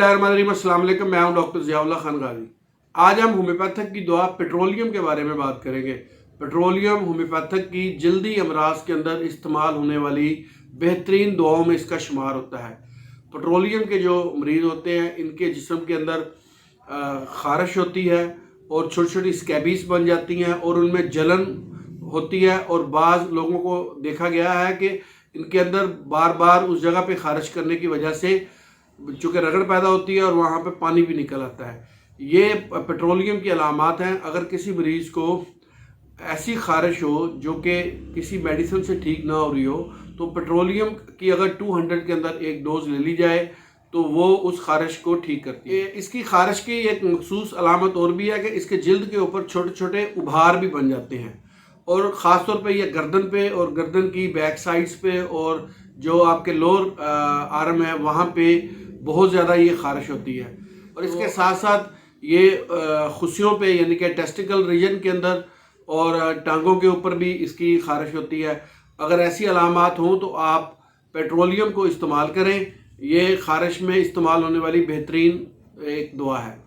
बिस्मिल्लाहिर्रहमानिर्रहीम, अस्सलाम वालेकुम। मैं हूं डॉक्टर ज़ियाउल्लाह खान गाजी। आज हम होम्योपैथिक की दवा पेट्रोलियम के बारे में बात करेंगे। पेट्रोलियम होम्योपैथिक की जल्दी अमराज के अंदर इस्तेमाल होने वाली बेहतरीन दवाओं में इसका शुमार होता है। पेट्रोलियम के जो मरीज़ होते हैं इनके जिस्म के अंदर ख़ारिश होती है और छोटी छोटी स्कैबीज बन जाती हैं और उनमें जलन होती है, और बाज़ लोगों को देखा गया है कि इनके अंदर बार बार उस जगह पे ख़ारिश करने की वजह से चूँकि रगड़ पैदा होती है और वहाँ पे पानी भी निकल आता है। ये पेट्रोलियम की अलामात हैं। अगर किसी मरीज़ को ऐसी ख़ारिश हो जो कि किसी मेडिसिन से ठीक ना हो रही हो, तो पेट्रोलियम की अगर 200 के अंदर एक डोज ले ली जाए तो वो उस ख़ारिश को ठीक करती है। इसकी ख़ारिश की एक मखसूस अलामत और भी है कि इसके जिल्द के ऊपर छोटे छोटे उभार भी बन जाते हैं, और ख़ास तौर पे ये गर्दन पे और गर्दन की बैक साइड्स पे और जो आपके लोअर आर्म है वहाँ पे बहुत ज़्यादा ये ख़ारिश होती है। और इसके साथ साथ ये खुशियों पे यानी कि टेस्टिकल रीजन के अंदर और टांगों के ऊपर भी इसकी ख़ारिश होती है। अगर ऐसी अलामात हों तो आप पेट्रोलियम को इस्तेमाल करें। ये ख़ारिश में इस्तेमाल होने वाली बेहतरीन एक दवा है।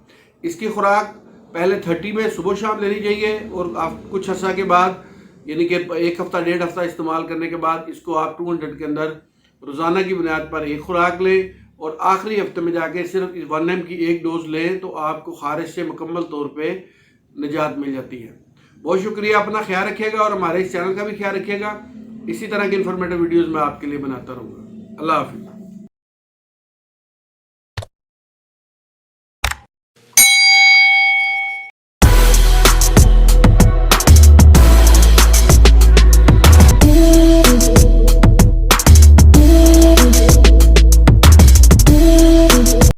इसकी खुराक पहले 30 में सुबह शाम लेनी चाहिए, और आप कुछ अर्सा के बाद यानी कि एक हफ़्ता 1.5 हफ़्ता इस्तेमाल करने के बाद इसको आप 200 के अंदर रोज़ाना की बुनियाद पर एक खुराक लें, और आखिरी हफ्ते में जाके सिर्फ 1 mg की एक डोज लें तो आपको ख़ारिश से मुकम्मल तौर पे निजात मिल जाती है। बहुत शुक्रिया, अपना ख्याल रखिएगा और हमारे इस चैनल का भी ख्याल रखिएगा। इसी तरह की इंफॉर्मेटिव वीडियोज़ मैं आपके लिए बनाता रहूँगा। अल्लाह हाफ़िज़।